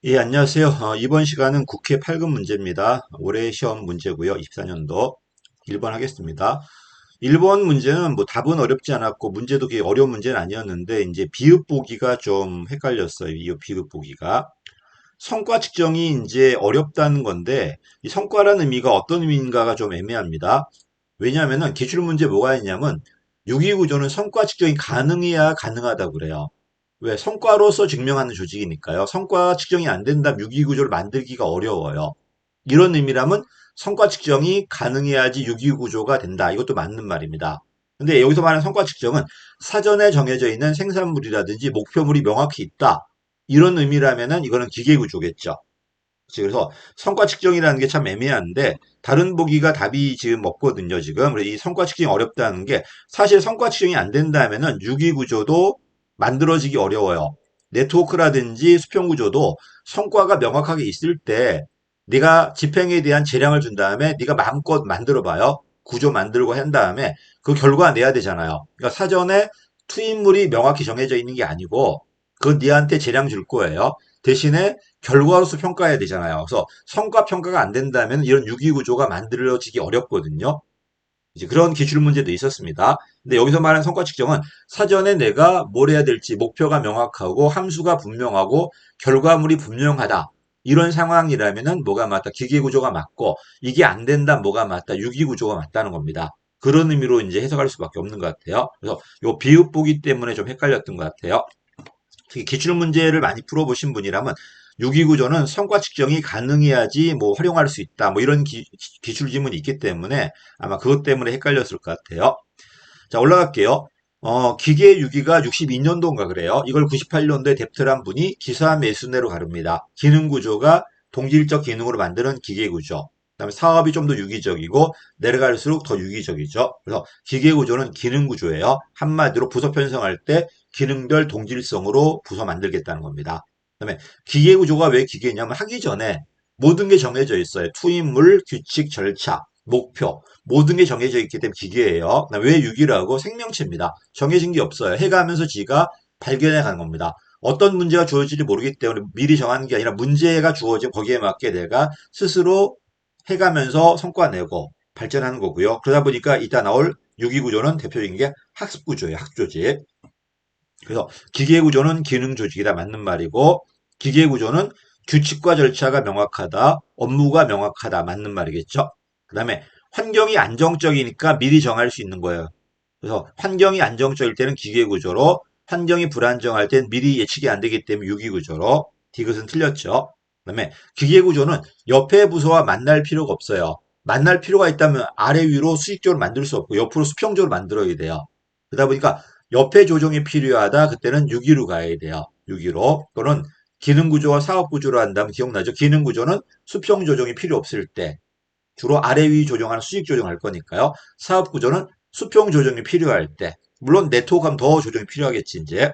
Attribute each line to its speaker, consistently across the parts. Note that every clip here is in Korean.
Speaker 1: 예, 안녕하세요. 이번 시간은 국회 8급 문제입니다. 올해 시험 문제고요. 24년도 1번 하겠습니다. 1번 문제는 뭐 답은 어렵지 않았고 문제도 그렇게 어려운 문제는 아니었는데 이제 비읍 보기가 좀 헷갈렸어요. 이 비읍 보기가. 성과 측정이 이제 어렵다는 건데 이 성과라는 의미가 어떤 의미인가가 좀 애매합니다. 왜냐하면은 기출 문제 뭐가 있냐면 유기구조는 성과 측정이 가능해야 가능하다고 그래요. 왜? 성과로서 증명하는 조직이니까요. 성과 측정이 안 된다면 유기구조를 만들기가 어려워요. 이런 의미라면 성과 측정이 가능해야지 유기구조가 된다. 이것도 맞는 말입니다. 근데 여기서 말하는 성과 측정은 사전에 정해져 있는 생산물이라든지 목표물이 명확히 있다. 이런 의미라면은 이거는 기계구조겠죠. 그래서 성과 측정이라는 게 참 애매한데 다른 보기가 답이 지금 없거든요. 지금 이 성과 측정이 어렵다는 게 사실 성과 측정이 안 된다면은 유기 구조도 만들어지기 어려워요. 네트워크라든지 수평 구조도 성과가 명확하게 있을 때 네가 집행에 대한 재량을 준 다음에 네가 마음껏 만들어 봐요. 구조 만들고 한 다음에 그 결과 내야 되잖아요. 그러니까 사전에 투입물이 명확히 정해져 있는 게 아니고 그 네한테 재량 줄 거예요. 대신에 결과로서 평가해야 되잖아요. 그래서 성과 평가가 안 된다면 이런 유기구조가 만들어지기 어렵거든요. 이제 그런 기출 문제도 있었습니다. 근데 여기서 말하는 성과 측정은 사전에 내가 뭘 해야 될지 목표가 명확하고 함수가 분명하고 결과물이 분명하다. 이런 상황이라면은 뭐가 맞다? 기계구조가 맞고 이게 안 된다 뭐가 맞다? 유기구조가 맞다는 겁니다. 그런 의미로 이제 해석할 수밖에 없는 것 같아요. 그래서 요 비읍 보기 때문에 좀 헷갈렸던 것 같아요. 기출 문제를 많이 풀어보신 분이라면 유기구조는 성과 측정이 가능해야지 뭐 활용할 수 있다. 뭐 이런 기출 지문이 있기 때문에 아마 그것 때문에 헷갈렸을 것 같아요. 자, 올라갈게요. 기계 유기가 62년도인가 그래요. 이걸 98년도에 뎁트란 분이 기사 매수내로 가릅니다. 기능 구조가 동질적 기능으로 만드는 기계 구조. 그다음에 사업이 좀 더 유기적이고 내려갈수록 더 유기적이죠. 그래서 기계 구조는 기능 구조예요. 한마디로 부서 편성할 때 기능별 동질성으로 부서 만들겠다는 겁니다. 그다음에 기계 구조가 왜 기계냐면 하기 전에 모든 게 정해져 있어요. 투입물, 규칙, 절차, 목표. 모든 게 정해져 있기 때문에 기계예요. 왜 유기라고? 생명체입니다. 정해진 게 없어요. 해가면서 지가 발견해 가는 겁니다. 어떤 문제가 주어질지 모르기 때문에 미리 정하는 게 아니라 문제가 주어지면 거기에 맞게 내가 스스로 해가면서 성과 내고 발전하는 거고요. 그러다 보니까 이따 나올 유기구조는 대표적인 게 학습구조예요. 학습조직. 그래서 기계구조는 기능조직이다. 맞는 말이고 기계구조는 규칙과 절차가 명확하다. 업무가 명확하다. 맞는 말이겠죠. 그 다음에 환경이 안정적이니까 미리 정할 수 있는 거예요. 그래서 환경이 안정적일 때는 기계구조로 환경이 불안정할 땐 미리 예측이 안 되기 때문에 유기구조로 디귿은 틀렸죠. 그 다음에 기계구조는 옆에 부서와 만날 필요가 없어요. 만날 필요가 있다면 아래 위로 수직적으로 만들 수 없고 옆으로 수평적으로 만들어야 돼요. 그러다 보니까 옆에 조정이 필요하다. 그때는 유기로 가야 돼요. 유기로. 또는 기능 구조와 사업 구조로 한다면 기억나죠? 기능 구조는 수평 조정이 필요 없을 때 주로 아래 위 조정하는 수직 조정할 거니까요. 사업 구조는 수평 조정이 필요할 때 물론 네트워크 하면 더 조정이 필요하겠지 이제.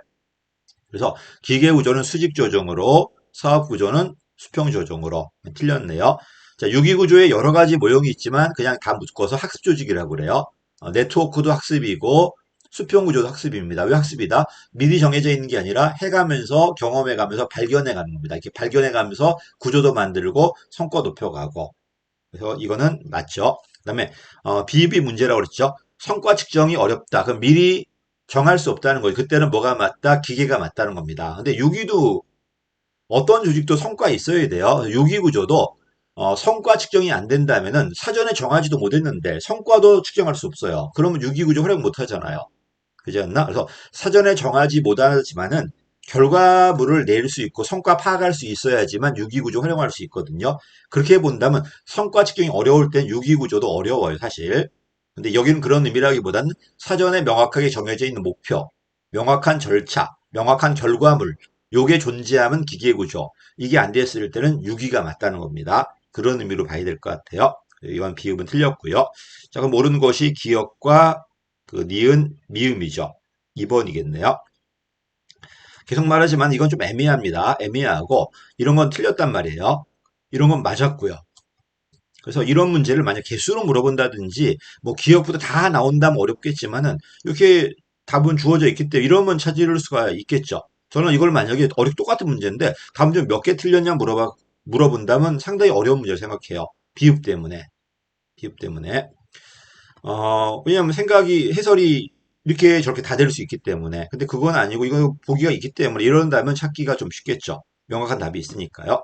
Speaker 1: 그래서 기계 구조는 수직 조정으로 사업 구조는 수평 조정으로 틀렸네요. 자, 유기 구조에 여러 가지 모형이 있지만 그냥 다 묶어서 학습 조직이라고 그래요. 네트워크도 학습이고 수평 구조도 학습입니다. 왜 학습이다? 미리 정해져 있는 게 아니라 해가면서 경험해가면서 발견해가는 겁니다. 이렇게 발견해가면서 구조도 만들고 성과 높여가고. 그래서 이거는 맞죠. 그다음에 비입이 문제라고 그랬죠. 성과 측정이 어렵다. 그럼 미리 정할 수 없다는 거죠. 그때는 뭐가 맞다? 기계가 맞다는 겁니다. 근데 유기도 어떤 조직도 성과 있어야 돼요. 유기 구조도 성과 측정이 안 된다면은 사전에 정하지도 못했는데 성과도 측정할 수 없어요. 그러면 유기 구조 활용 못 하잖아요. 그지 않나? 그래서 사전에 정하지 못하지만은 결과물을 낼 수 있고 성과 파악할 수 있어야지만 유기구조 활용할 수 있거든요. 그렇게 본다면 성과 측정이 어려울 땐 유기구조도 어려워요, 사실. 근데 여기는 그런 의미라기보다는 사전에 명확하게 정해져 있는 목표, 명확한 절차, 명확한 결과물, 요게 존재하면 기계구조. 이게 안 됐을 때는 유기가 맞다는 겁니다. 그런 의미로 봐야 될 것 같아요. 이번 비읍은 틀렸고요. 자, 그럼 모르는 것이 기억과 그 니은, 미음이죠. 2번이겠네요. 계속 말하지만 이건 좀 애매합니다. 애매하고 이런 건 틀렸단 말이에요. 이런 건 맞았고요. 그래서 이런 문제를 만약 개수로 물어본다든지 뭐 기억부터 다 나온다면 어렵겠지만은 이렇게 답은 주어져 있기 때문에 이러면 찾을 수가 있겠죠. 저는 이걸 만약에 똑같은 문제인데 다음 중 몇 개 틀렸냐 물어본다면 상당히 어려운 문제를 생각해요. 비읍 때문에. 비읍 때문에. 왜냐하면 해설이 이렇게 저렇게 다 될 수 있기 때문에. 근데 그건 아니고 이거 보기가 있기 때문에 이런다면 찾기가 좀 쉽겠죠. 명확한 답이 있으니까요.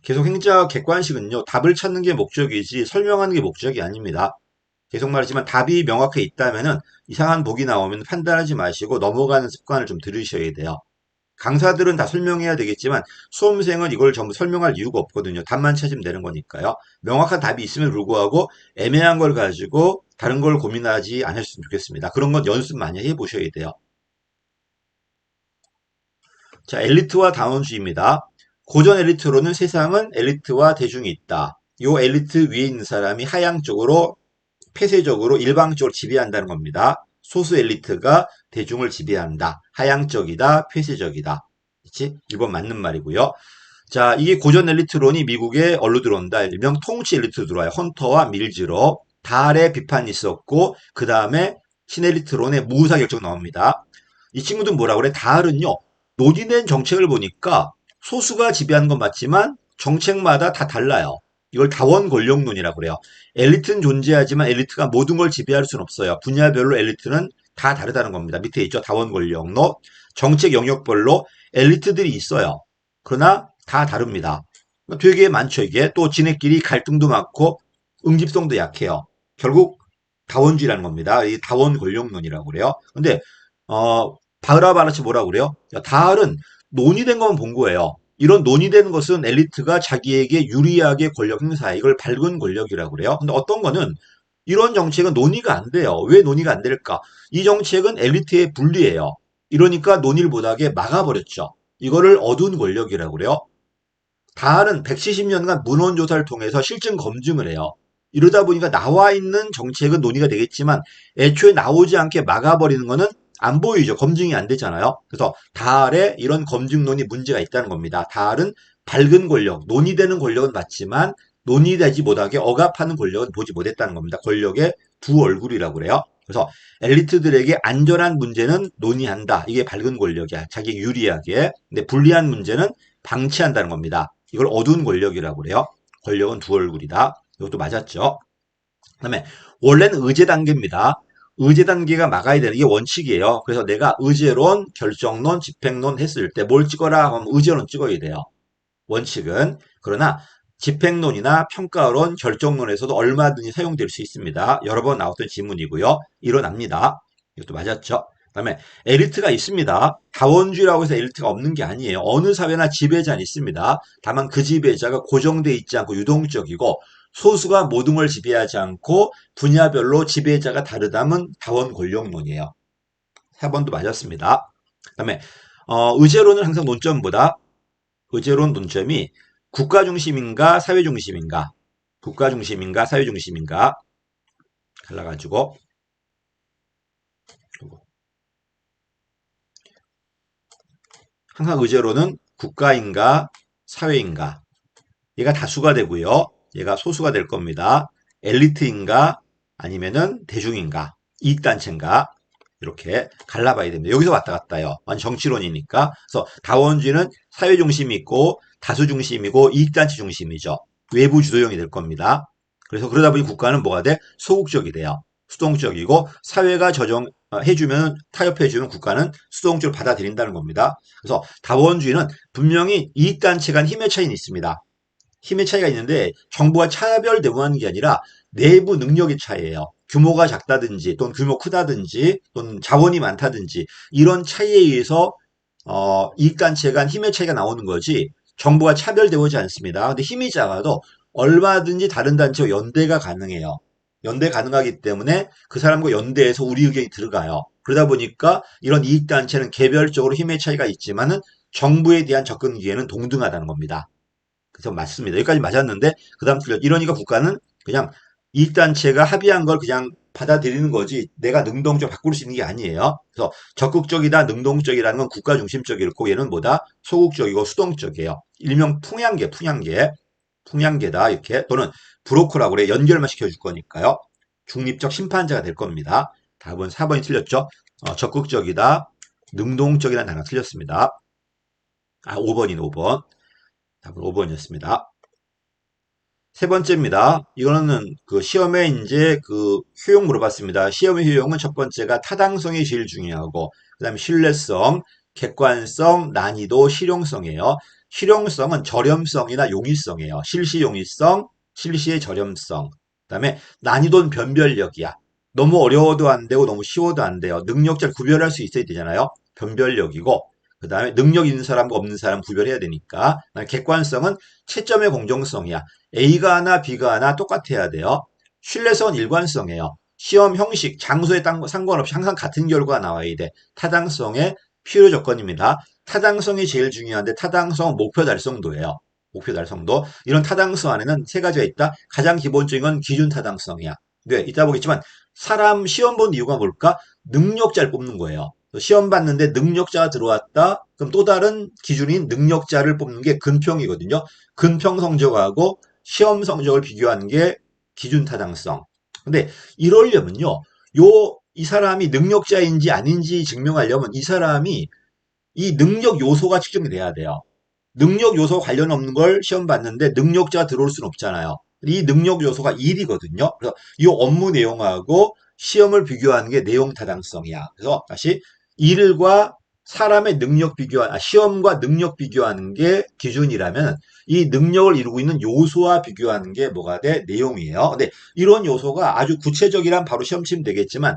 Speaker 1: 계속 행자 객관식은요. 답을 찾는 게 목적이지 설명하는 게 목적이 아닙니다. 계속 말하지만 답이 명확해 있다면은 이상한 복이 나오면 판단하지 마시고 넘어가는 습관을 좀 들으셔야 돼요. 강사들은 다 설명해야 되겠지만 수험생은 이걸 전부 설명할 이유가 없거든요. 답만 찾으면 되는 거니까요. 명확한 답이 있음에도 불구하고 애매한 걸 가지고 다른 걸 고민하지 않으셨으면 좋겠습니다. 그런 건 연습 많이 해보셔야 돼요. 자, 엘리트와 다원주의입니다. 고전 엘리트로는 세상은 엘리트와 대중이 있다. 요 엘리트 위에 있는 사람이 하향 쪽으로 폐쇄적으로 일방적으로 지배한다는 겁니다. 소수 엘리트가 대중을 지배한다. 하향적이다. 폐쇄적이다. 그치? 1번 맞는 말이고요. 자, 이게 고전 엘리트론이 미국에 얼로 들어온다. 일명 통치 엘리트로 들어와요. 헌터와 밀즈로. 달의 비판이 있었고 그 다음에 신엘리트론의 무사 결정 나옵니다. 이 친구들 뭐라 그래? 달은요. 논의된 정책을 보니까 소수가 지배하는 건 맞지만 정책마다 다 달라요. 이걸 다원 권력론이라고 그래요. 엘리트는 존재하지만 엘리트가 모든 걸 지배할 수는 없어요. 분야별로 엘리트는 다 다르다는 겁니다. 밑에 있죠. 다원 권력론. 정책 영역별로 엘리트들이 있어요. 그러나 다 다릅니다. 되게 많죠, 이게. 또 지네끼리 갈등도 많고 응집성도 약해요. 결국 다원주의라는 겁니다. 이 다원 권력론이라고 그래요. 근데 바흐라바라치 뭐라고 그래요? 다알은 논의된 것만 본 거예요. 이런 논의되는 것은 엘리트가 자기에게 유리하게 권력 행사해. 이걸 밝은 권력이라고 그래요. 근데 어떤 거는 이런 정책은 논의가 안 돼요. 왜 논의가 안 될까? 이 정책은 엘리트에 불리해요. 이러니까 논의를 못하게 막아버렸죠. 이거를 어두운 권력이라고 그래요. 다알은 170년간 문헌조사를 통해서 실증 검증을 해요. 이러다 보니까 나와 있는 정책은 논의가 되겠지만 애초에 나오지 않게 막아버리는 거는 안 보이죠. 검증이 안 되잖아요. 그래서 다알에 이런 검증론이 문제가 있다는 겁니다. 다알은 밝은 권력, 논의되는 권력은 맞지만 논의되지 못하게 억압하는 권력은 보지 못했다는 겁니다. 권력의 두 얼굴이라고 그래요. 그래서 엘리트들에게 안전한 문제는 논의한다. 이게 밝은 권력이야. 자기 유리하게. 근데 불리한 문제는 방치한다는 겁니다. 이걸 어두운 권력이라고 그래요. 권력은 두 얼굴이다. 이것도 맞았죠. 그다음에 원래는 의제 단계입니다. 의제 단계가 막아야 되는 게 원칙이에요. 그래서 내가 의제론, 결정론, 집행론 했을 때 뭘 찍어라 하면 의제론 찍어야 돼요. 원칙은. 그러나 집행론이나 평가론, 결정론에서도 얼마든지 사용될 수 있습니다. 여러 번 나왔던 지문이고요. 일어납니다. 이것도 맞았죠. 그다음에 엘리트가 있습니다. 다원주의라고 해서 엘리트가 없는 게 아니에요. 어느 사회나 지배자는 있습니다. 다만 그 지배자가 고정돼 있지 않고 유동적이고 소수가 모든 걸 지배하지 않고 분야별로 지배자가 다르다면 다원 권력론이에요. 4번도 맞았습니다. 그다음에 의제론은 항상 논점보다 의제론 논점이 국가 중심인가 사회 중심인가 국가 중심인가 사회 중심인가 갈라가지고 항상 의제로는 국가인가 사회인가 얘가 다수가 되고요. 얘가 소수가 될 겁니다. 엘리트인가 아니면은 대중인가 이익단체인가 이렇게 갈라봐야 됩니다. 여기서 왔다 갔다요. 완전 정치론이니까. 그래서 다원주의는 사회 중심이 있고 다수 중심이고 이익단체 중심이죠. 외부 주도형이 될 겁니다. 그래서 그러다 보니 국가는 뭐가 돼? 소극적이 돼요. 수동적이고 사회가 해주면 타협해주면 국가는 수동적으로 받아들인다는 겁니다. 그래서 다원주의는 분명히 이익단체 간 힘의 차이는 있습니다. 힘의 차이가 있는데 정부가 차별 대우하는 게 아니라 내부 능력의 차이예요. 규모가 작다든지 또는 규모 크다든지 또는 자원이 많다든지 이런 차이에 의해서 이익단체 간 힘의 차이가 나오는 거지 정부가 차별 대우하지 않습니다. 근데 힘이 작아도 얼마든지 다른 단체와 연대가 가능해요. 연대 가능하기 때문에 그 사람과 연대해서 우리 의견이 들어가요. 그러다 보니까 이런 이익단체는 개별적으로 힘의 차이가 있지만은 정부에 대한 접근 기회는 동등하다는 겁니다. 그래서 맞습니다. 여기까지 맞았는데 그 다음 틀렸. 이러니까 국가는 그냥 이익단체가 합의한 걸 그냥 받아들이는 거지 내가 능동적으로 바꿀 수 있는 게 아니에요. 그래서 적극적이다 능동적이라는 건 국가 중심적이고 얘는 뭐다 소극적이고 수동적이에요. 일명 풍향계다 이렇게 또는 브로커라고 그래 연결만 시켜줄 거니까요. 중립적 심판자가 될 겁니다. 답은 4번이 틀렸죠. 적극적이다 능동적이라는 단어가 틀렸습니다. 5번인 5번. 답은 5번이었습니다. 세 번째입니다. 이거는 그 시험에 이제 그 효용 물어봤습니다. 시험의 효용은 첫 번째가 타당성이 제일 중요하고, 그 다음에 신뢰성, 객관성, 난이도, 실용성이에요. 실용성은 저렴성이나 용이성이에요. 실시 용이성, 실시의 저렴성. 그 다음에 난이도는 변별력이야. 너무 어려워도 안 되고 너무 쉬워도 안 돼요. 능력자를 구별할 수 있어야 되잖아요. 변별력이고, 그 다음에 능력 있는 사람과 없는 사람 구별해야 되니까. 그다음에 객관성은 채점의 공정성이야. A가 하나, B가 하나 똑같아야 돼요. 신뢰성은 일관성이에요. 시험 형식, 장소에 상관없이 항상 같은 결과가 나와야 돼. 타당성의 필요 조건입니다. 타당성이 제일 중요한데 타당성은 목표 달성도예요. 목표 달성도. 이런 타당성 안에는 세 가지가 있다. 가장 기본적인 건 기준 타당성이야. 네, 이따 보겠지만 사람 시험 본 이유가 뭘까? 능력자를 뽑는 거예요. 시험 봤는데 능력자가 들어왔다? 그럼 또 다른 기준인 능력자를 뽑는 게 근평이거든요. 근평 성적하고 시험 성적을 비교하는 게 기준 타당성. 근데 이러려면요. 이 사람이 능력자인지 아닌지 증명하려면 이 사람이 이 능력 요소가 측정이 돼야 돼요. 능력 요소 관련 없는 걸 시험 봤는데 능력자가 들어올 수는 없잖아요. 이 능력 요소가 일이거든요. 그래서 이 업무 내용하고 시험을 비교하는 게 내용 타당성이야. 그래서 다시 일과 사람의 능력 시험과 능력 비교하는 게 기준이라면 이 능력을 이루고 있는 요소와 비교하는 게 뭐가 돼? 내용이에요. 근데 이런 요소가 아주 구체적이란 바로 시험 치면 되겠지만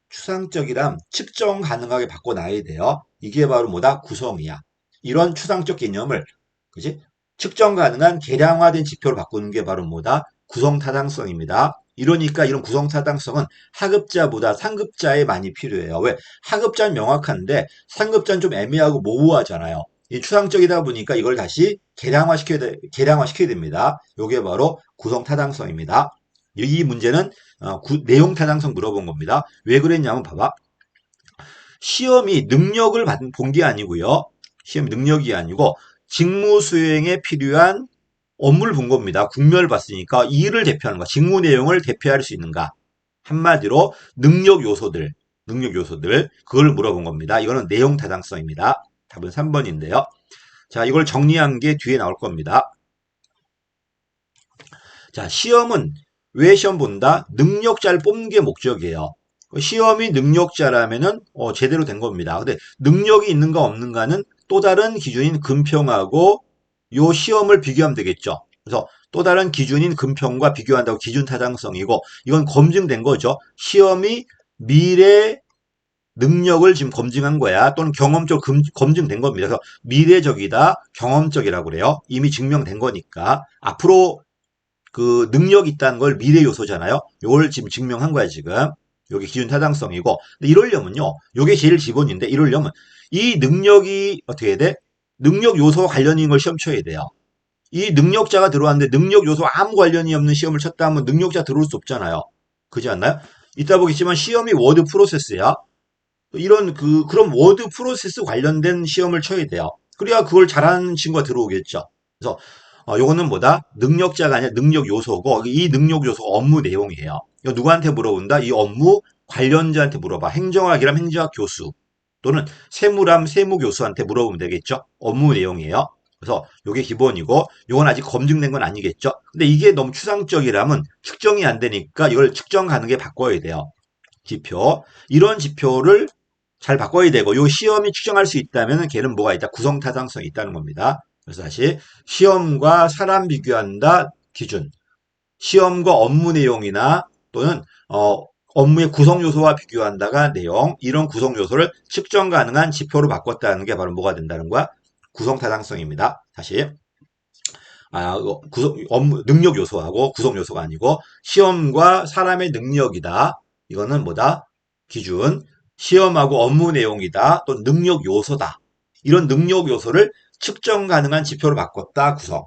Speaker 1: 추상적이란 측정 가능하게 바꿔놔야 돼요. 이게 바로 뭐다? 구성이야. 이런 추상적 개념을 그지? 측정 가능한 계량화된 지표로 바꾸는 게 바로 뭐다? 구성 타당성입니다. 이러니까 이런 구성 타당성은 하급자보다 상급자에 많이 필요해요. 왜? 하급자는 명확한데 상급자는 좀 애매하고 모호하잖아요. 이 추상적이다 보니까 이걸 다시 계량화시켜야 됩니다. 이게 바로 구성 타당성입니다. 이 문제는 내용 타당성 물어본 겁니다. 왜 그랬냐면 봐봐. 시험이 능력을 본 게 아니고요. 시험 능력이 아니고 직무 수행에 필요한 업무를 본 겁니다. 국면을 봤으니까 이 일을 대표하는 거, 직무 내용을 대표할 수 있는가. 한마디로 능력 요소들 그걸 물어본 겁니다. 이거는 내용 타당성입니다. 답은 3번인데요. 자, 이걸 정리한 게 뒤에 나올 겁니다. 자, 시험은 왜 시험 본다? 능력자를 뽑는 게 목적이에요. 시험이 능력자라면은 제대로 된 겁니다. 근데 능력이 있는가 없는가는 또 다른 기준인 금평하고 요 시험을 비교하면 되겠죠. 그래서 또 다른 기준인 금평과 비교한다고 기준 타당성이고 이건 검증된 거죠. 시험이 미래 능력을 지금 검증한 거야. 또는 경험적으로 검증된 겁니다. 그래서 미래적이다, 경험적이라고 그래요. 이미 증명된 거니까 앞으로 그 능력이 있다는 걸 미래 요소잖아요. 이걸 지금 증명한 거야 지금. 여기 기준 타당성이고. 근데 이러려면요. 요게 제일 기본인데 이러려면 이 능력이 어떻게 해야 돼? 능력 요소와 관련인 걸 시험 쳐야 돼요. 이 능력자가 들어왔는데 능력 요소 아무 관련이 없는 시험을 쳤다 하면 능력자 들어올 수 없잖아요. 그렇지 않나요? 이따 보겠지만 시험이 워드 프로세스야. 그럼 워드 프로세스 관련된 시험을 쳐야 돼요. 그래야 그걸 잘하는 친구가 들어오겠죠. 그래서 요거는 뭐다? 능력자가 아니라 능력 요소고 이 능력 요소가 업무 내용이에요. 이거 누구한테 물어본다? 이 업무 관련자한테 물어봐. 행정학이라면 행정학 교수 또는 세무라면 세무 교수한테 물어보면 되겠죠. 업무 내용이에요. 그래서 요게 기본이고 요건 아직 검증된 건 아니겠죠. 근데 이게 너무 추상적이라면 측정이 안 되니까 이걸 측정 가능하게 바꿔야 돼요. 지표. 이런 지표를 잘 바꿔야 되고 요 시험이 측정할 수 있다면 걔는 뭐가 있다? 구성 타당성이 있다는 겁니다. 그래서 다시 시험과 사람 비교한다 기준. 시험과 업무 내용이나 또는 업무의 구성 요소와 비교한다가 내용. 이런 구성 요소를 측정 가능한 지표로 바꿨다는 게 바로 뭐가 된다는 거야? 구성 타당성입니다. 다시 업무 능력 요소하고 구성 요소가 아니고 시험과 사람의 능력이다. 이거는 뭐다? 기준. 시험하고 업무 내용이다. 또 능력 요소다. 이런 능력 요소를 측정 가능한 지표로 바꿨다. 구성.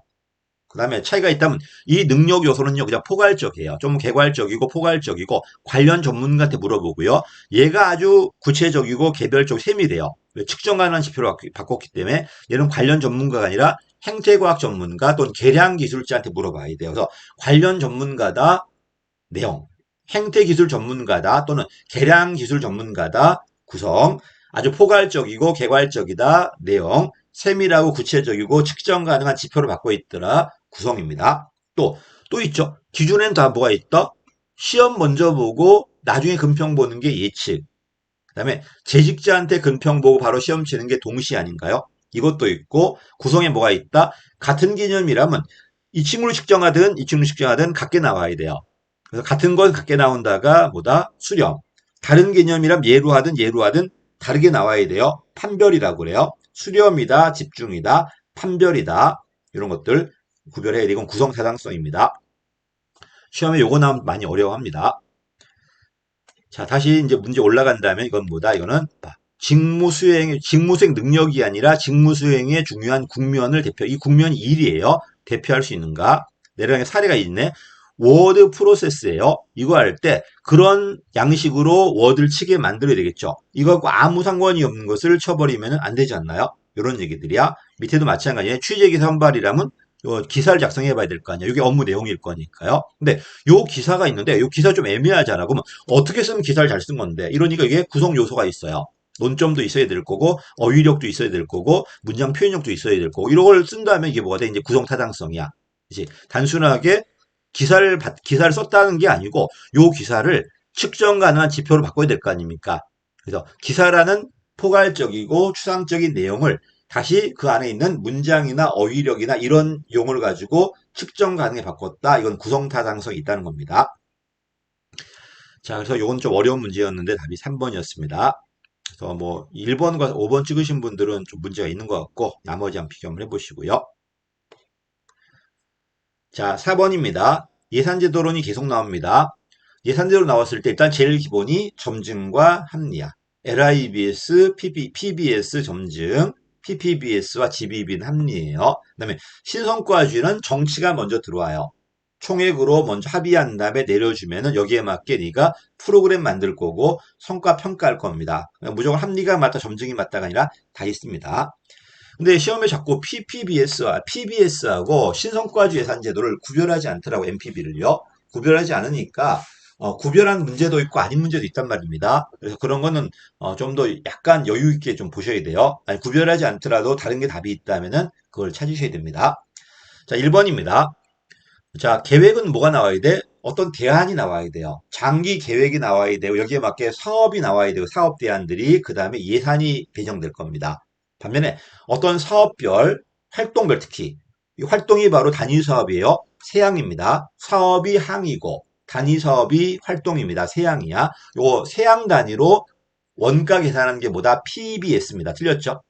Speaker 1: 그 다음에 차이가 있다면 이 능력 요소는요 그냥 포괄적이에요. 좀 개괄적이고 포괄적이고 관련 전문가한테 물어보고요. 얘가 아주 구체적이고 개별적 세밀해요. 측정 가능한 지표로 바꿨기 때문에 얘는 관련 전문가가 아니라 행태과학 전문가 또는 계량 기술자한테 물어봐야 돼요. 그래서 관련 전문가다 내용, 행태기술 전문가다 또는 계량 기술 전문가다 구성, 아주 포괄적이고 개괄적이다. 내용. 세밀하고 구체적이고 측정 가능한 지표를 받고 있더라. 구성입니다. 또 있죠. 기준에는 다 뭐가 있다? 시험 먼저 보고 나중에 근평 보는 게 예측. 그다음에 재직자한테 근평 보고 바로 시험 치는 게 동시 아닌가요? 이것도 있고 구성에 뭐가 있다? 같은 개념이라면 이 친구를 측정하든 이 친구를 측정하든 같게 나와야 돼요. 그래서 같은 건 같게 나온다가 뭐다? 수렴. 다른 개념이라면 예로 하든 다르게 나와야 돼요. 판별이라고 그래요. 수렴이다, 집중이다, 판별이다. 이런 것들 구별해야 돼. 이건 구성 타당성입니다. 시험에 요거 나오면 많이 어려워합니다. 자, 다시 이제 문제 올라간 다음에 이건 뭐다? 이거는 직무수행 능력이 아니라 직무수행의 중요한 국면을 이 국면이 일이에요. 대표할 수 있는가? 내려가는 사례가 있네. 워드 프로세스예요. 이거 할 때 그런 양식으로 워드를 치게 만들어야 되겠죠. 이거하고 아무 상관이 없는 것을 쳐버리면 안 되지 않나요? 이런 얘기들이야. 밑에도 마찬가지예요. 취재기사 선발이라면 기사를 작성해 봐야 될 거 아니야. 이게 업무 내용일 거니까요. 근데 요 기사가 있는데 요 기사 좀 애매하잖아. 그러면 어떻게 쓰면 기사를 잘 쓴 건데 이러니까 이게 구성 요소가 있어요. 논점도 있어야 될 거고 어휘력도 있어야 될 거고 문장 표현력도 있어야 될 거고 이런 걸 쓴다면 이게 뭐가 돼? 이제 구성 타당성이야. 그치? 단순하게 기사를 썼다는 게 아니고 요 기사를 측정 가능한 지표로 바꿔야 될 거 아닙니까? 그래서 기사라는 포괄적이고 추상적인 내용을 다시 그 안에 있는 문장이나 어휘력이나 이런 용어를 가지고 측정 가능에 바꿨다. 이건 구성 타당성이 있다는 겁니다. 자, 그래서 이건 좀 어려운 문제였는데 답이 3번이었습니다. 그래서 뭐 1번과 5번 찍으신 분들은 좀 문제가 있는 것 같고 나머지 한번 비교 한번 해보시고요. 자, 4번입니다. 예산제도론이 계속 나옵니다. 예산제도로 나왔을 때 일단 제일 기본이 점증과 합리화. LIBS, PBS 점증, PPBS와 GBB는 합리예요. 그 다음에 신성과주의는 정치가 먼저 들어와요. 총액으로 먼저 합의한 다음에 내려주면은 여기에 맞게 네가 프로그램 만들 거고 성과 평가할 겁니다. 무조건 합리가 맞다, 점증이 맞다가 아니라 다 있습니다. 근데 시험에 자꾸 PPBS와 PBS하고 신성과주 예산제도를 구별하지 않더라고, MPB를요. 구별하지 않으니까 구별한 문제도 있고 아닌 문제도 있단 말입니다. 그래서 그런 거는 좀 더 약간 여유 있게 좀 보셔야 돼요. 아니, 구별하지 않더라도 다른 게 답이 있다면은 그걸 찾으셔야 됩니다. 자, 1번입니다. 자, 계획은 뭐가 나와야 돼? 어떤 대안이 나와야 돼요. 장기 계획이 나와야 되고 여기에 맞게 사업이 나와야 되고 사업 대안들이 그 다음에 예산이 배정될 겁니다. 반면에 어떤 사업별, 활동별 특히 이 활동이 바로 단위 사업이에요. 세항입니다. 사업이 항이고 단위 사업이 활동입니다. 세항이야. 요거 세항 단위로 원가 계산하는 게 뭐다? PBS입니다. 틀렸죠?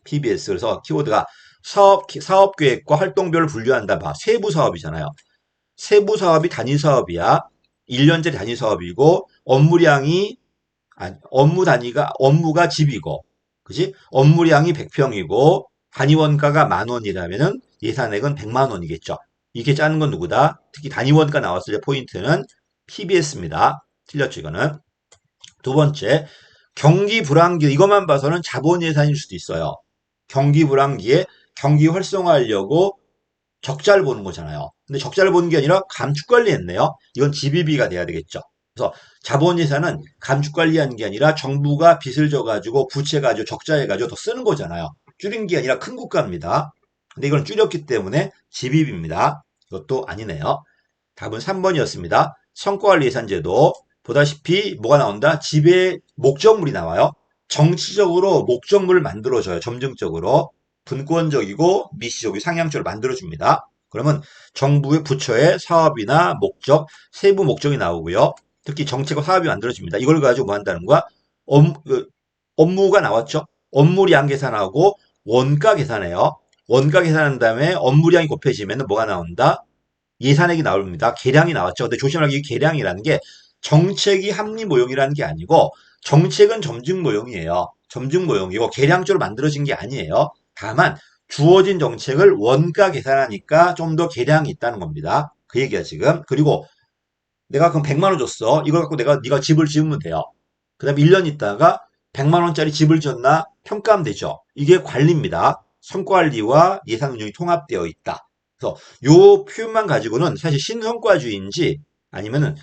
Speaker 1: PBS. 그래서 키워드가 사업 계획과 활동별을 분류한다. 봐. 세부 사업이잖아요. 세부 사업이 단위 사업이야. 1년짜리 단위 사업이고 업무가 집이고 그지? 업무량이 100평이고 단위 원가가 10,000원이라면은 예산액은 100만 원이겠죠. 이렇게 짜는 건 누구다? 특히 단위 원가 나왔을 때 포인트는 PBS입니다. 틀렸죠, 이거는. 두 번째, 경기 불황기. 이것만 봐서는 자본 예산일 수도 있어요. 경기 불황기에 경기 활성화하려고 적자를 보는 거잖아요. 근데 적자를 보는 게 아니라 감축 관리했네요. 이건 GBB가 돼야 되겠죠. 그래서 자본 예산은 감축 관리하는 게 아니라 정부가 빚을 져가지고 부채 가지고 적자해가지고 더 쓰는 거잖아요. 줄인 게 아니라 큰 국가입니다. 근데 이건 줄였기 때문에 GBB입니다. 이것도 아니네요. 답은 3번이었습니다. 성과관리 예산제도 보다시피 뭐가 나온다? 지배 목적물이 나와요. 정치적으로 목적물을 만들어줘요. 점증적으로. 분권적이고 미시적이고 상향적으로 만들어줍니다. 그러면 정부의 부처의 사업이나 목적, 세부 목적이 나오고요. 특히 정책과 사업이 만들어집니다. 이걸 가지고 뭐 한다는 거야? 업무가 나왔죠. 업무량 계산하고 원가 계산해요. 원가 계산한 다음에 업무량이 곱해지면 뭐가 나온다? 예산액이 나옵니다. 계량이 나왔죠. 근데 조심하기 이 계량이라는 게 정책이 합리 모형이라는 게 아니고 정책은 점증 모형이에요. 점증 모형이고 계량적으로 만들어진 게 아니에요. 다만 주어진 정책을 원가 계산하니까 좀 더 계량이 있다는 겁니다. 그 얘기야 지금. 그리고 내가 그럼 100만 원 줬어. 이걸 갖고 네가 집을 지으면 돼요. 그 다음에 1년 있다가 100만 원짜리 집을 지었나 평가하면 되죠. 이게 관리입니다. 성과관리와 예산 운영이 통합되어 있다. 그래서 요 표현만 가지고는 사실 신성과주의인지 아니면은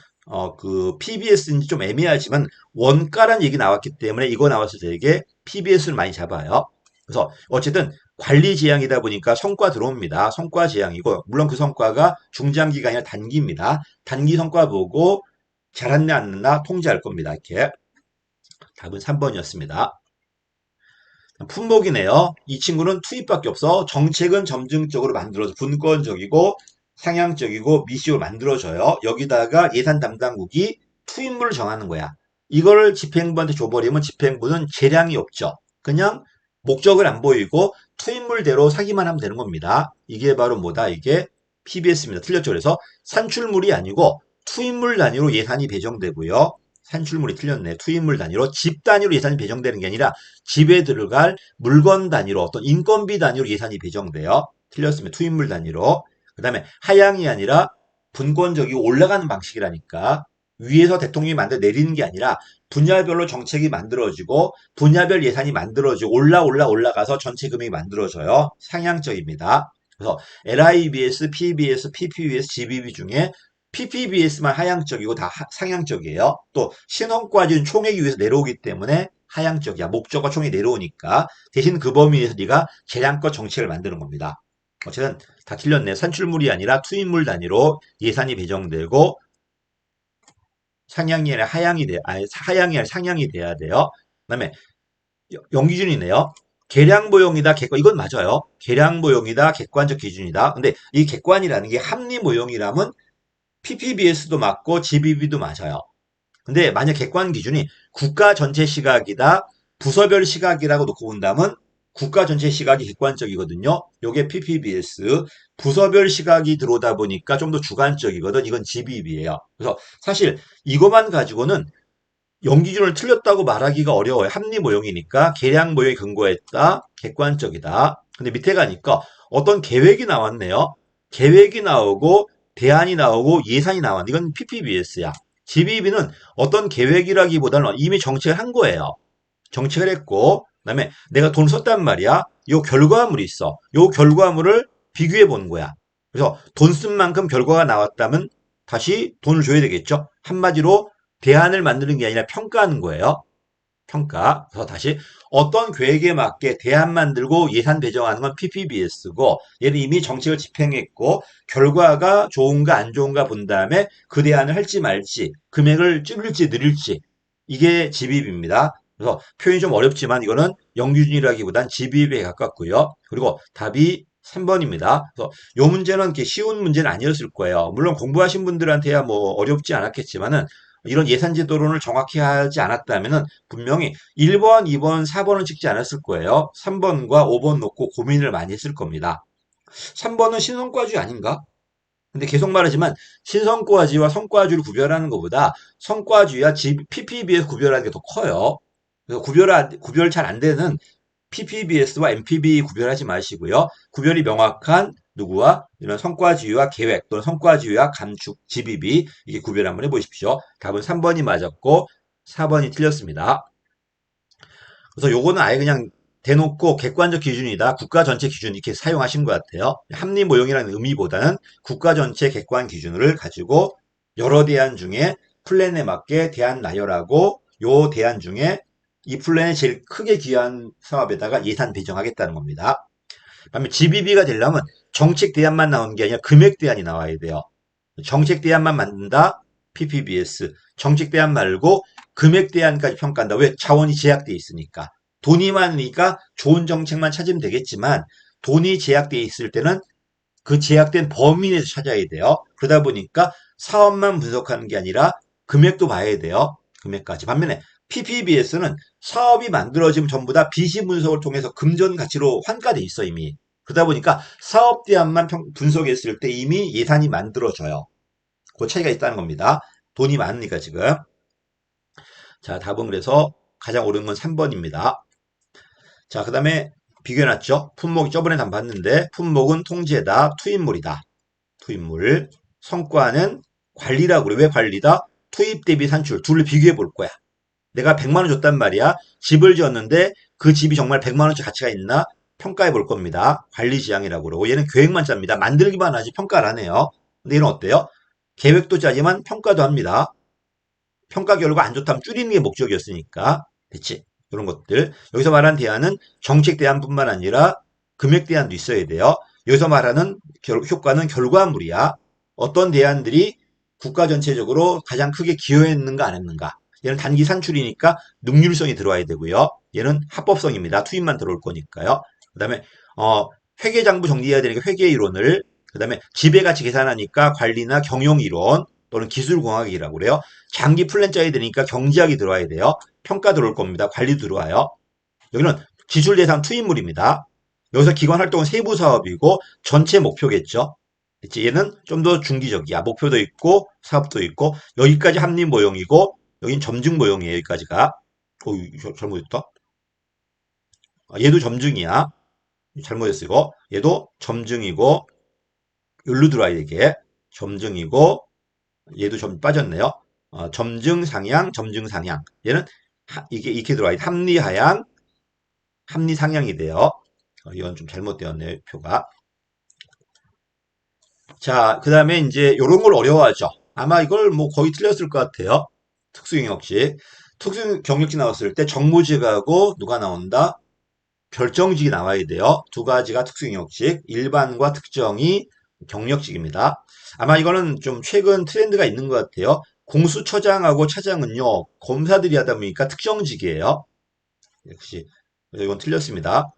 Speaker 1: 그 PBS인지 좀 애매하지만 원가란 얘기 나왔기 때문에 이거 나왔을 때 되게 PBS를 많이 잡아요. 그래서 어쨌든 관리 지향이다 보니까 성과 들어옵니다. 성과 지향이고 물론 그 성과가 중장기가 아니라 단기입니다. 단기 성과 보고 잘했나 안 했나 통제할 겁니다. 이렇게 답은 3번이었습니다. 품목이네요. 이 친구는 투입밖에 없어. 정책은 점증적으로 만들어서 분권적이고 상향적이고 미시로 만들어져요. 여기다가 예산 담당국이 투입물을 정하는 거야. 이걸 집행부한테 줘버리면 집행부는 재량이 없죠. 그냥 목적을 안 보이고 투입물대로 사기만 하면 되는 겁니다. 이게 바로 뭐다? 이게 PBS입니다. 틀렸죠. 그래서 산출물이 아니고 투입물 단위로 예산이 배정되고요. 산출물이 틀렸네. 투입물 단위로 집 단위로 예산이 배정되는 게 아니라 집에 들어갈 물건 단위로 어떤 인건비 단위로 예산이 배정돼요. 틀렸습니다. 투입물 단위로. 그 다음에 하향이 아니라 분권적이고 올라가는 방식이라니까. 위에서 대통령이 만들어 내리는 게 아니라 분야별로 정책이 만들어지고 분야별 예산이 만들어지고 올라가서 전체 금액이 만들어져요. 상향적입니다. 그래서 LIBS, PBS, PPBS, GBB 중에 PPBS만 하향적이고 다 상향적이에요. 또 신원과지는 총액이 위에서 내려오기 때문에 하향적이야. 목적과 총액이 내려오니까 대신 그 범위 내에서 네가 재량껏 정책을 만드는 겁니다. 어쨌든 다 틀렸네. 산출물이 아니라 투입물 단위로 예산이 배정되고 상향이 아니라 하향이 돼. 하향이 아니라 상향이 돼야 돼요. 그다음에 영기준이네요. 계량모형이다, 객관. 이건 맞아요. 계량모형이다, 객관적 기준이다. 근데 이 객관이라는 게 합리모형이라면 PPBS도 맞고 GBB도 맞아요. 근데 만약 객관 기준이 국가 전체 시각이다, 부서별 시각이라고 놓고 본다면 국가 전체 시각이 객관적이거든요. 요게 PPBS. 부서별 시각이 들어오다 보니까 좀 더 주관적이거든. 이건 GBB예요. 그래서 사실 이것만 가지고는 연기준을 틀렸다고 말하기가 어려워요. 합리 모형이니까 계량 모형에 근거했다. 객관적이다. 근데 밑에 가니까 어떤 계획이 나왔네요. 계획이 나오고 대안이 나오고 예산이 나왔는데 이건 PPBS야. GBB는 어떤 계획이라기보다는 이미 정책을 한 거예요. 정책을 했고 그다음에 내가 돈 썼단 말이야. 요 결과물이 있어. 요 결과물을 비교해 보는 거야. 그래서 돈 쓴 만큼 결과가 나왔다면 다시 돈을 줘야 되겠죠. 한마디로 대안을 만드는 게 아니라 평가하는 거예요. 평가. 그래서 다시 어떤 계획에 맞게 대안 만들고 예산 배정하는 건 PPBS고 얘는 이미 정책을 집행했고 결과가 좋은가 안 좋은가 본 다음에 그 대안을 할지 말지 금액을 줄일지 늘릴지 이게 GBB입니다. 그래서 표현이 좀 어렵지만 이거는 영유준이라기보단 GBB에 가깝고요. 그리고 답이 3번입니다. 그래서 이 문제는 이렇게 쉬운 문제는 아니었을 거예요. 물론 공부하신 분들한테야 뭐 어렵지 않았겠지만은 이런 예산 제도론을 정확히 하지 않았다면은 분명히 1번, 2번, 4번은 찍지 않았을 거예요. 3번과 5번 놓고 고민을 많이 했을 겁니다. 3번은 신성과주 아닌가? 근데 계속 말하지만 신성과주와 성과주를 구별하는 것보다 성과주와 PPB에서 구별하는 게 더 커요. 그래서 구별 잘 안 되는 PPBS와 MPB 구별하지 마시고요. 구별이 명확한 누구와 이런 성과주의와 계획 또는 성과주의와 감축, GBB 이게 구별 한번 해보십시오. 답은 3번이 맞았고 4번이 틀렸습니다. 그래서 요거는 아예 그냥 대놓고 객관적 기준이다. 국가 전체 기준 이렇게 사용하신 것 같아요. 합리 모형이라는 의미보다는 국가 전체 객관 기준을 가지고 여러 대안 중에 플랜에 맞게 대안 나열하고 요 대안 중에 이 플랜에 제일 크게 기여한 사업에다가 예산 배정하겠다는 겁니다. 그다음에 GBB가 되려면 정책 대안만 나오는 게 아니라 금액 대안이 나와야 돼요. 정책 대안만 만든다. PPBS. 정책 대안 말고 금액 대안까지 평가한다. 왜? 자원이 제약돼 있으니까. 돈이 많으니까 좋은 정책만 찾으면 되겠지만 돈이 제약돼 있을 때는 그 제약된 범위 내에서 찾아야 돼요. 그러다 보니까 사업만 분석하는 게 아니라 금액도 봐야 돼요. 금액까지. 반면에 PPBS는 사업이 만들어지면 전부 다 비시 분석을 통해서 금전 가치로 환가돼 있어 이미. 그러다 보니까 사업 대안만 분석했을 때 이미 예산이 만들어져요. 그 차이가 있다는 겁니다. 돈이 많으니까 지금. 자, 답은 그래서 가장 옳은 건 3번입니다. 자, 그 다음에 비교해놨죠. 품목이 저번에 다 봤는데 품목은 통제다, 투입물이다. 투입물. 성과는 관리라고 그래. 왜 관리다? 투입 대비 산출. 둘을 비교해 볼 거야. 내가 100만 원 줬단 말이야. 집을 지었는데 그 집이 정말 100만 원치 가치가 있나? 평가해 볼 겁니다. 관리 지향이라고 그러고 얘는 계획만 짭니다. 만들기만 하지 평가를 안 해요. 근데 얘는 어때요? 계획도 짜지만 평가도 합니다. 평가 결과 안 좋다면 줄이는 게 목적이었으니까. 됐지? 이런 것들. 여기서 말하는 대안은 정책 대안뿐만 아니라 금액 대안도 있어야 돼요. 여기서 말하는 효과는 결과물이야. 어떤 대안들이 국가 전체적으로 가장 크게 기여했는가 안 했는가. 얘는 단기 산출이니까 능률성이 들어와야 되고요. 얘는 합법성입니다. 투입만 들어올 거니까요. 그 다음에 회계장부 정리해야 되니까 회계이론을, 그 다음에 지배가치 계산하니까 관리나 경영이론 또는 기술공학이라고 그래요. 장기 플랜 짜야 되니까 경제학이 들어와야 돼요. 평가 들어올 겁니다. 관리도 들어와요. 여기는 기술대상 투입물입니다. 여기서 기관 활동은 세부 사업이고 전체 목표겠죠. 그치? 얘는 좀 더 중기적이야. 목표도 있고 사업도 있고 여기까지 합립 모형이고 여긴 점증 모형이에요. 여기까지가. 잘못했다. 얘도 점증이야. 잘못했어 이거. 얘도 점증이고 여기로 들어와야 되게. 점증이고 얘도 좀 빠졌네요. 점증 상향, 점증 상향. 얘는 이게 이렇게 들어와야 돼. 합리 하향, 합리 상향이 돼요. 이건 좀 잘못되었네요, 표가. 자, 그 다음에 이제 이런 걸 어려워하죠. 아마 이걸 뭐 거의 틀렸을 것 같아요. 특수경역직. 특수경역직 나왔을 때 정무직하고 누가 나온다? 별정직이 나와야 돼요. 두 가지가 특수경역직. 일반과 특정이 경력직입니다. 아마 이거는 좀 최근 트렌드가 있는 것 같아요. 공수처장하고 차장은요, 검사들이 하다 보니까 특정직이에요. 역시. 이건 틀렸습니다.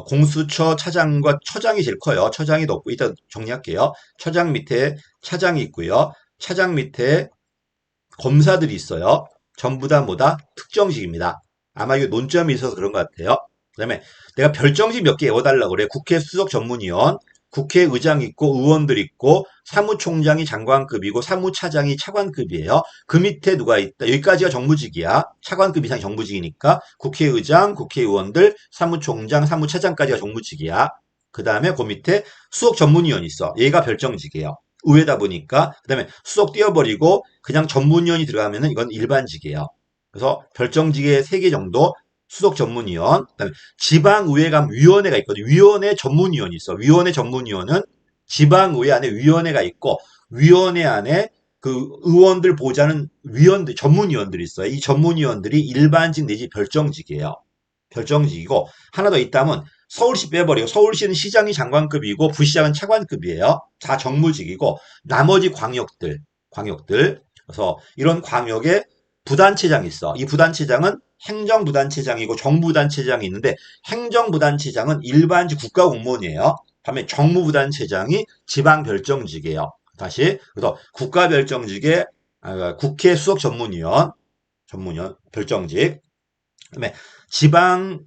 Speaker 1: 공수처 차장과 처장이 제일 커요. 처장이 더 없고, 이따 정리할게요. 처장 밑에 차장이 있고요. 차장 밑에 검사들이 있어요. 전부 다 뭐다? 특정직입니다. 아마 이거 논점이 있어서 그런 것 같아요. 그 다음에 내가 별정직 몇 개 외워달라고 그래. 국회 수석 전문위원, 국회의장 있고 의원들 있고 사무총장이 장관급이고 사무차장이 차관급이에요. 그 밑에 누가 있다. 여기까지가 정무직이야. 차관급 이상이 정무직이니까 국회의장, 국회의원들, 사무총장, 사무차장까지가 정무직이야. 그 다음에 그 밑에 수석 전문위원 있어. 얘가 별정직이에요. 의회다 보니까. 그 다음에 수석 띄워버리고 그냥 전문위원이 들어가면은 이건 일반직이에요. 그래서 별정직에 3개 정도 수석 전문위원, 그다음에 지방의회 가면 위원회가 있거든요. 위원회 전문위원이 있어. 위원회 전문위원은 지방의회 안에 위원회가 있고 위원회 안에 그 의원들 보좌는 위원들 전문위원들이 있어요. 이 전문위원들이 일반직 내지 별정직이에요. 별정직이고 하나 더 있다면 서울시 빼버리고 서울시는 시장이 장관급이고 부시장은 차관급이에요. 다 정무직이고 나머지 광역들 그래서 이런 광역에 부단체장이 있어. 이 부단체장은 행정부단체장이고 정부부단체장이 있는데 행정부단체장은 일반직 국가공무원이에요. 반면 정무부단체장이 지방별정직이에요. 다시 그래서 국가별정직의 국회 수석 전문위원 별정직 그다음에 지방의회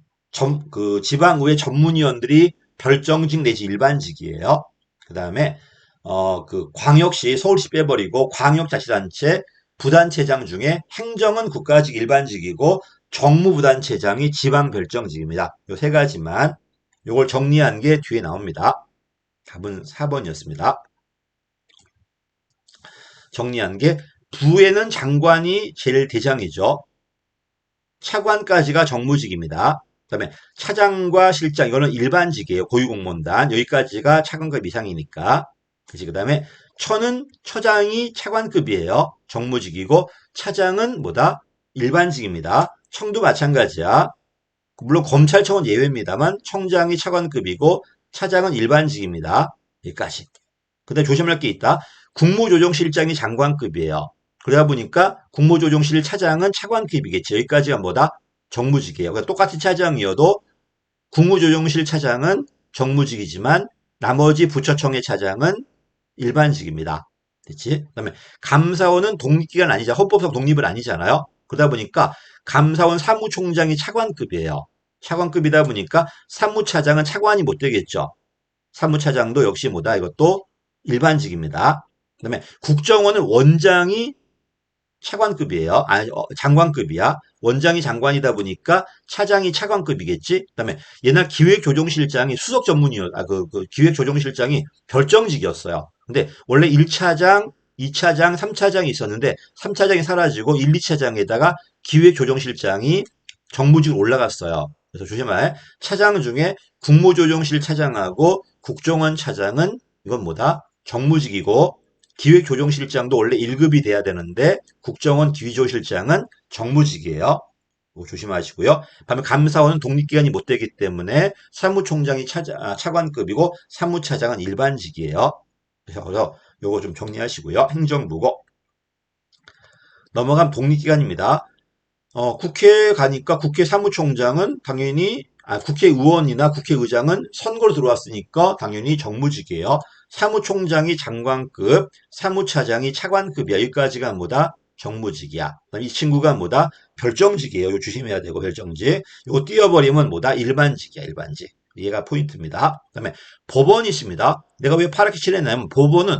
Speaker 1: 전문위원들이 별정직 내지 일반직이에요. 그 다음에 그 광역시 서울시 빼버리고 광역자치단체 부단체장 중에 행정은 국가직 일반직이고 정무부단체장이 지방별정직입니다. 이 세 가지만 이걸 정리한 게 뒤에 나옵니다. 답은 4번이었습니다. 정리한 게 부에는 장관이 제일 대장이죠. 차관까지가 정무직입니다. 그 다음에 차장과 실장 이거는 일반직이에요. 고위공무원단 여기까지가 차관급 이상이니까. 그 다음에 처는 처장이 차관급이에요. 정무직이고 차장은 뭐다? 일반직입니다. 청도 마찬가지야. 물론 검찰청은 예외입니다만 청장이 차관급이고 차장은 일반직입니다. 여기까지. 근데 조심할 게 있다. 국무조정실장이 장관급이에요. 그러다 보니까 국무조정실 차장은 차관급이겠지. 여기까지가 뭐다? 정무직이에요. 그러니까 똑같은 차장이어도 국무조정실 차장은 정무직이지만 나머지 부처청의 차장은 일반직입니다. 됐지? 그다음에 감사원은 독립기관 아니잖아. 헌법상 독립은 아니잖아요. 그러다 보니까 감사원 사무총장이 차관급이에요. 차관급이다 보니까 사무차장은 차관이 못 되겠죠. 사무차장도 역시 뭐다? 이것도 일반직입니다. 그다음에 국정원은 원장이 차관급이에요. 아니, 장관급이야. 원장이 장관이다 보니까 차장이 차관급이겠지. 그다음에 옛날 기획조정실장이 수석 전문이었, 기획조정실장이 별정직이었어요. 근데 원래 1차장, 2차장, 3차장이 있었는데 3차장이 사라지고 1, 2차장에다가 기획조정실장이 정무직으로 올라갔어요. 그래서 조심해. 차장 중에 국무조정실 차장하고 국정원 차장은 이건 뭐다? 정무직이고 기획조정실장도 원래 1급이 돼야 되는데 국정원 기조실장은 정무직이에요. 조심하시고요. 반면 감사원은 독립기관이 못 되기 때문에 사무총장이 차관급이고 사무차장은 일반직이에요. 그래서 요거 좀 정리하시고요. 행정부고 넘어가면 독립기관입니다. 국회에 가니까 국회 사무총장은 당연히 국회의원이나 국회의장은 선거로 들어왔으니까 당연히 정무직이에요. 사무총장이 장관급, 사무차장이 차관급이야. 여기까지가 뭐다? 정무직이야. 이 친구가 뭐다? 별정직이에요. 이거 조심해야 되고 별정직. 이거 띄워버리면 뭐다? 일반직이야. 일반직. 얘가 포인트입니다. 그다음에 법원이 있습니다. 내가 왜 파랗게 칠했냐면 법원은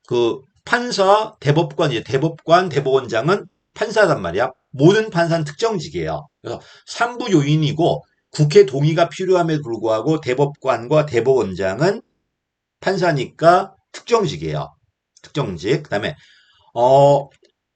Speaker 1: 그 판사, 대법관, 이제 대법관, 대법원장은 판사단 말이야. 모든 판사는 특정직이에요. 그래서 3부 요인이고 국회 동의가 필요함에도 불구하고 대법관과 대법원장은 판사니까 특정직이에요. 특정직. 그다음에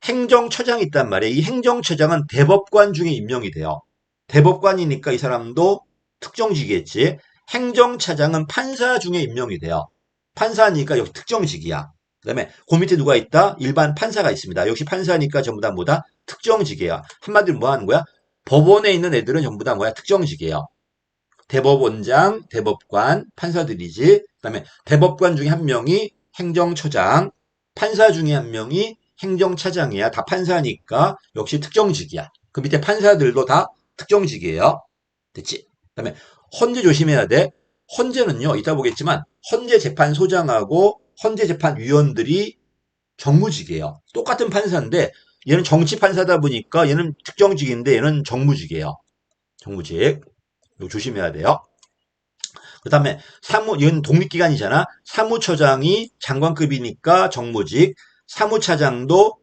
Speaker 1: 행정처장이 있단 말이에요. 이 행정처장은 대법관 중에 임명이 돼요. 대법관이니까 이 사람도 특정직이겠지. 행정차장은 판사 중에 임명이 돼요. 판사니까 여기 특정직이야. 그다음에 그 밑에 누가 있다? 일반 판사가 있습니다. 역시 판사니까 전부 다 뭐다? 특정직이야. 한마디로 뭐 하는 거야? 법원에 있는 애들은 전부 다 뭐야? 특정직이에요. 대법원장, 대법관, 판사들이지. 그다음에 대법관 중에 한 명이 행정처장, 판사 중에 한 명이 행정차장이야. 다 판사니까 역시 특정직이야. 그 밑에 판사들도 다 특정직이에요. 됐지? 그다음에 헌재 조심해야 돼. 헌재는요, 이따 보겠지만 헌재재판소장하고 헌재재판위원들이 정무직이에요. 똑같은 판사인데 얘는 정치판사다 보니까 얘는 특정직인데 얘는 정무직이에요. 정무직. 이거 조심해야 돼요. 그 다음에 얘는 독립기관이잖아. 사무처장이 장관급이니까 정무직, 사무차장도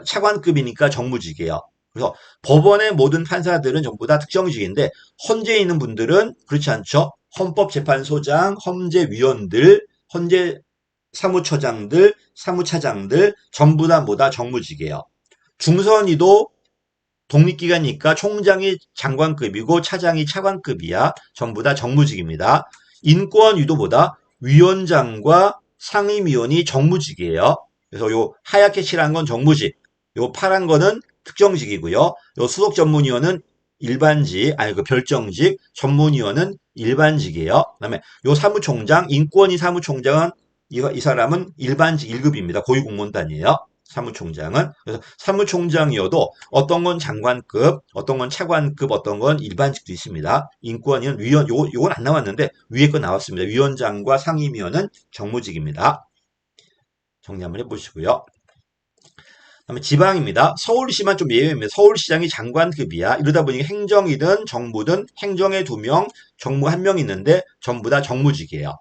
Speaker 1: 차관급이니까 정무직이에요. 그래서 법원의 모든 판사들은 전부 다 특정직인데 헌재에 있는 분들은 그렇지 않죠. 헌법재판소장, 헌재위원들, 헌재 사무처장들, 사무차장들 전부 다 뭐다 정무직이에요. 중선이도 독립기관이니까 총장이 장관급이고 차장이 차관급이야. 전부 다 정무직입니다. 인권위도보다 위원장과 상임위원이 정무직이에요. 그래서 요 하얗게 칠한 건 정무직, 요 파란 거는 특정직이고요. 요 수석전문위원은 일반직, 그 별정직, 전문위원은 일반직이에요. 그다음에 요 사무총장, 인권위 사무총장은 이 사람은 일반직 1급입니다. 고위공무원단이에요. 사무총장은. 그래서 사무총장이어도 어떤 건 장관급, 어떤 건 차관급, 어떤 건 일반직도 있습니다. 인권위는 요건 안 나왔는데 위에 거 나왔습니다. 위원장과 상임위원은 정무직입니다. 정리 한번 해보시고요. 그다음에 지방입니다. 서울시만 좀 예외입니다. 서울시장이 장관급이야. 이러다 보니 행정이든 정부든 행정에 2명, 정무 1명 있는데 전부 다 정무직이에요.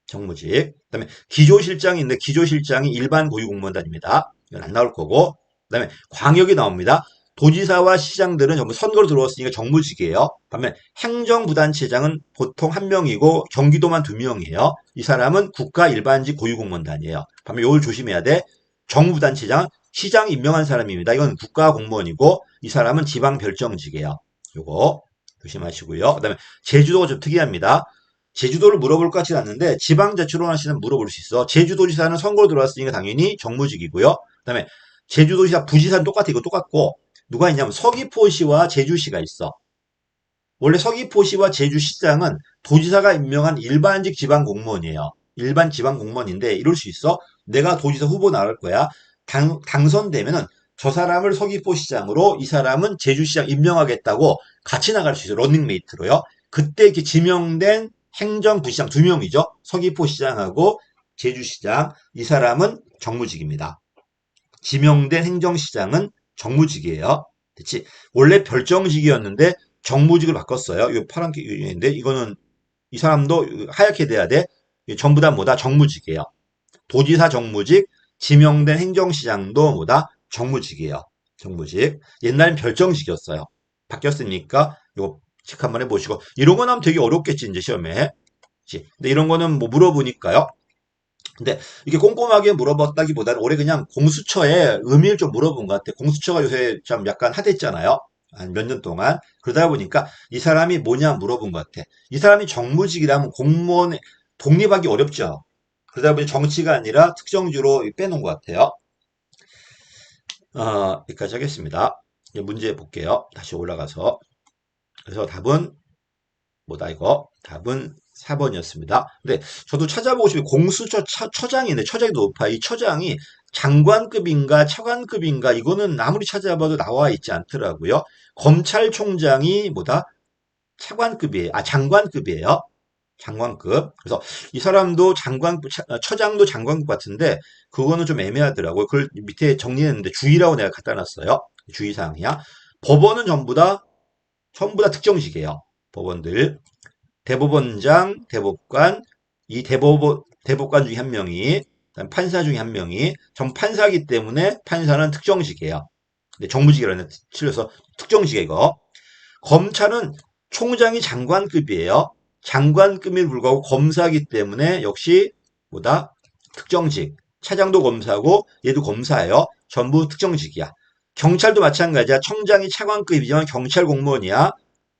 Speaker 1: 정무직. 그다음에 기조실장이 있는데 기조실장이 일반 고위공무원단입니다. 이건 안 나올 거고. 그다음에 광역이 나옵니다. 도지사와 시장들은 전부 선거로 들어왔으니까 정무직이에요. 반면 행정부단체장은 보통 1명이고 경기도만 2명이에요. 이 사람은 국가 일반직 고위공무원단이에요. 반면 이걸 조심해야 돼. 정부단체장은 시장 임명한 사람입니다. 이건 국가 공무원이고 이 사람은 지방 별정직이에요. 요거 조심하시고요. 그다음에 제주도가 좀 특이합니다. 제주도를 물어볼 것 같지는 않는데 지방자치로 하시는 물어볼 수 있어. 제주도지사는 선거로 들어왔으니까 당연히 정무직이고요. 그다음에 제주도지사, 부지사는 똑같아. 이거 똑같고 누가 있냐면 서귀포시와 제주시가 있어. 원래 서귀포시와 제주시장은 도지사가 임명한 일반직 지방공무원이에요. 일반 지방공무원인데 이럴 수 있어? 내가 도지사 후보 나갈 거야. 당선되면은 저 사람을 서귀포시장으로 이 사람은 제주시장 임명하겠다고 같이 나갈 수 있어요. 런닝메이트로요. 그때 이렇게 지명된 행정부시장 2명이죠. 서귀포시장하고 제주시장. 이 사람은 정무직입니다. 지명된 행정시장은 정무직이에요. 그치? 원래 별정직이었는데 정무직을 바꿨어요. 이 파란색인데 이거는 이 사람도 하얗게 돼야 돼. 전부 다 뭐다? 정무직이에요. 도지사 정무직, 지명된 행정시장도 뭐다? 정무직이에요. 정무직. 옛날엔 별정직이었어요. 바뀌었으니까 이거 체크 한번 해보시고 이런 거 나오면 되게 어렵겠지 이제 시험에. 그치? 근데 이런 거는 뭐 물어보니까요. 근데 이게 꼼꼼하게 물어봤다기보다는 올해 그냥 공수처에 의미를 좀 물어본 것 같아. 공수처가 요새 좀 약간 핫했잖아요. 한 몇 년 동안. 그러다 보니까 이 사람이 뭐냐 물어본 것 같아. 이 사람이 정무직이라면 공무원 독립하기 어렵죠. 그러다 보니 정치가 아니라 특정주로 빼놓은 것 같아요. 여기까지 하겠습니다. 이제 문제 볼게요. 다시 올라가서. 그래서 답은 뭐다 이거? 답은 4번이었습니다. 근데 저도 찾아보고 싶은 공수처 처장인데 처장이 높아. 이 처장이 장관급인가 차관급인가 이거는 아무리 찾아봐도 나와 있지 않더라고요. 검찰총장이 뭐다? 차관급이에요. 장관급이에요. 장관급. 그래서 이 사람도 처장도 장관급 같은데 그거는 좀 애매하더라고요. 그걸 밑에 정리했는데 주의라고 내가 갖다 놨어요. 주의사항이야. 법원은 전부 다 특정직이에요. 법원들. 대법원장, 대법관, 이 대법관 중에 한 명이, 판사 중에 한 명이, 전 판사기 때문에 판사는 특정직이에요. 근데 정무직이라는 틀려서 특정직이고, 검찰은 총장이 장관급이에요. 장관급에 불구하고 검사기 때문에 역시 뭐다? 특정직. 차장도 검사고 얘도 검사예요. 전부 특정직이야. 경찰도 마찬가지야. 청장이 차관급이지만 경찰 공무원이야.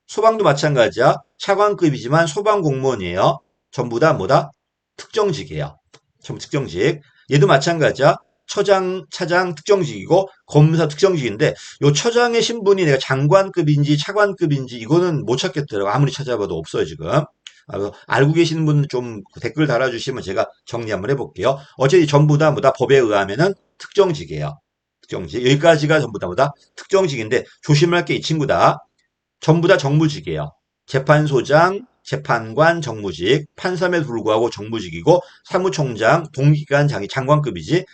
Speaker 1: 소방도 마찬가지야. 차관급이지만 소방 공무원이에요. 전부 다 뭐다? 특정직이에요. 전부 특정직. 얘도 마찬가지야. 처장, 차장 특정직이고 검사 특정직인데 요 처장의 신분이 내가 장관급인지 차관급인지 이거는 못 찾겠더라고. 아무리 찾아봐도 없어요, 지금. 알고 계시는 분 좀 댓글 달아주시면 제가 정리 한번 해볼게요. 어차피 전부 다 뭐다? 법에 의하면은 특정직이에요. 특정직. 여기까지가 전부 다 뭐다? 특정직인데 조심할 게 이 친구다. 전부 다 정무직이에요. 재판소장, 재판관 정무직, 판사에도 불구하고 정무직이고 사무총장, 동기간 장관급이지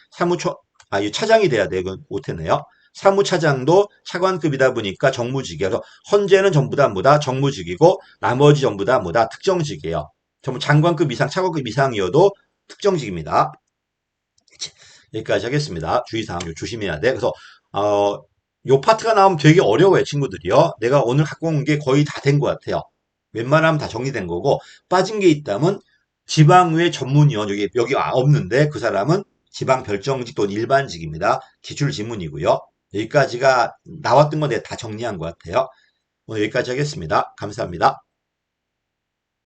Speaker 1: 이 차장이 돼야 돼. 이건 못했네요. 사무차장도 차관급이다 보니까 정무직이에요. 그래서 헌재는 전부 다 뭐다? 정무직이고 나머지 전부 다 뭐다? 특정직이에요. 전부 장관급 이상, 차관급 이상이어도 특정직입니다. 여기까지 하겠습니다. 주의사항 조심해야 돼. 그래서 요 파트가 나오면 되게 어려워요, 친구들이요. 내가 오늘 갖고 온 게 거의 다 된 것 같아요. 웬만하면 다 정리된 거고, 빠진 게 있다면 지방의회 전문위원, 여기 없는데 그 사람은 지방 별정직 또는 일반직입니다. 기출 지문이고요. 여기까지가 나왔던 거 내가 다 정리한 것 같아요. 오늘 여기까지 하겠습니다. 감사합니다.